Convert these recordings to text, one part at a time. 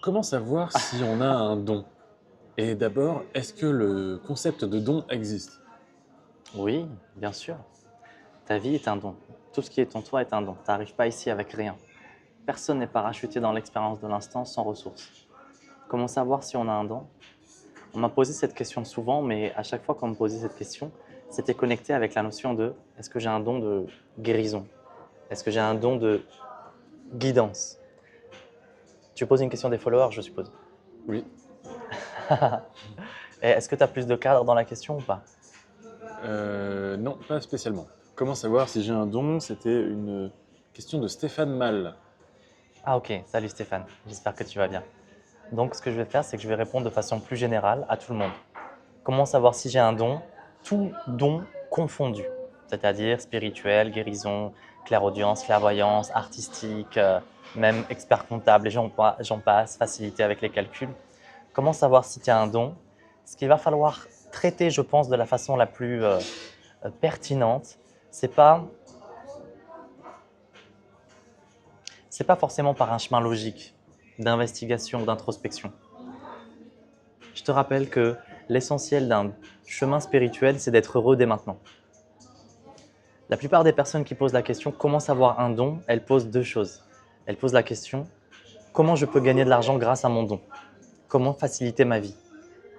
Comment savoir si on a un don? Et d'abord, est-ce que le concept de don existe? Oui, bien sûr. Ta vie est un don. Tout ce qui est en toi est un don. Tu n'arrives pas ici avec rien. Personne n'est parachuté dans l'expérience de l'instant sans ressources. Comment savoir si on a un don? On m'a posé cette question souvent, mais à chaque fois qu'on me posait cette question, c'était connecté avec la notion de est-ce que j'ai un don de guérison? Est-ce que j'ai un don de guidance? Tu poses une question des followers, je suppose. Oui. Et est-ce que tu as plus de cadre dans la question ou pas? Non, pas spécialement. Comment savoir si j'ai un don? C'était une question de Stéphane Mal. Ah ok, salut Stéphane, j'espère que tu vas bien. Donc ce que je vais faire, c'est que je vais répondre de façon plus générale à tout le monde. Comment savoir si j'ai un don? Tout don confondu, c'est-à-dire spirituel, guérison, clairaudience, clairvoyance, artistique, même expert comptable, et j'en passe, facilité avec les calculs. Comment savoir si tu as un don? Ce qu'il va falloir traiter, je pense, de la façon la plus pertinente, c'est pas, c'est pas forcément par un chemin logique d'investigation, d'introspection. Je te rappelle que l'essentiel d'un chemin spirituel, c'est d'être heureux dès maintenant. La plupart des personnes qui posent la question comment savoir un don, elles posent deux choses. Elles posent la question comment je peux gagner de l'argent grâce à mon don? Comment faciliter ma vie?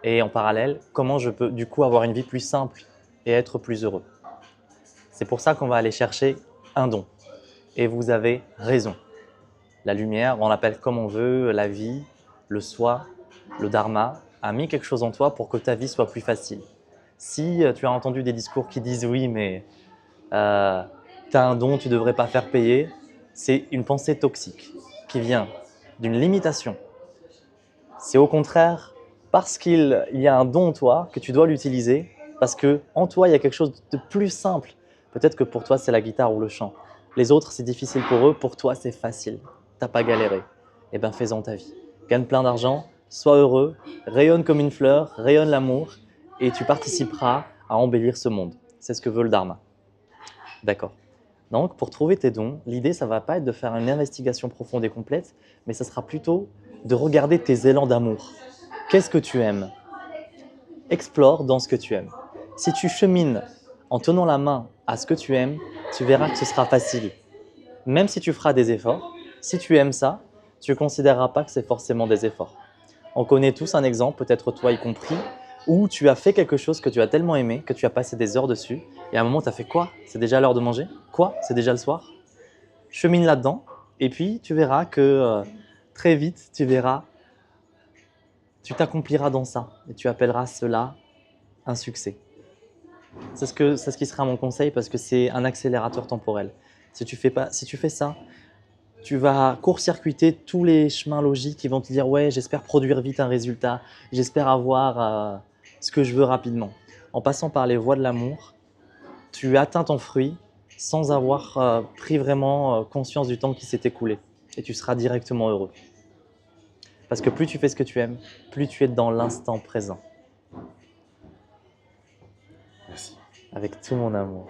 Et en parallèle, comment je peux du coup avoir une vie plus simple et être plus heureux? C'est pour ça qu'on va aller chercher un don. Et vous avez raison. La lumière, on l'appelle comme on veut, la vie, le soi, le dharma, a mis quelque chose en toi pour que ta vie soit plus facile. Si tu as entendu des discours qui disent oui, mais tu as un don, tu ne devrais pas faire payer, c'est une pensée toxique qui vient d'une limitation. C'est au contraire parce qu'il y a un don en toi que tu dois l'utiliser, parce que en toi, il y a quelque chose de plus simple. Peut-être que pour toi, c'est la guitare ou le chant. Les autres, c'est difficile pour eux, pour toi, c'est facile. Tu n'as pas galéré. Eh bien, fais-en ta vie. Gagne plein d'argent, sois heureux, rayonne comme une fleur, rayonne l'amour, et tu participeras à embellir ce monde. C'est ce que veut le Dharma. D'accord. Donc, pour trouver tes dons, l'idée, ça ne va pas être de faire une investigation profonde et complète, mais ça sera plutôt de regarder tes élans d'amour. Qu'est-ce que tu aimes? Explore dans ce que tu aimes. Si tu chemines en tenant la main à ce que tu aimes, tu verras que ce sera facile. Même si tu feras des efforts, si tu aimes ça, tu ne considéreras pas que c'est forcément des efforts. On connaît tous un exemple, peut-être toi y compris, où tu as fait quelque chose que tu as tellement aimé, que tu as passé des heures dessus, et à un moment tu as fait quoi? C'est déjà l'heure de manger? Quoi? C'est déjà le soir? Chemine là-dedans, et puis tu verras que très vite, tu t'accompliras dans ça, et tu appelleras cela un succès. C'est ce qui sera mon conseil parce que c'est un accélérateur temporel. Si tu fais ça, tu vas court-circuiter tous les chemins logiques qui vont te dire ouais, j'espère produire vite un résultat, j'espère avoir ce que je veux rapidement. En passant par les voies de l'amour, tu atteins ton fruit sans avoir pris vraiment conscience du temps qui s'est écoulé et tu seras directement heureux. Parce que plus tu fais ce que tu aimes, plus tu es dans l'instant présent, Merci. avec tout mon amour.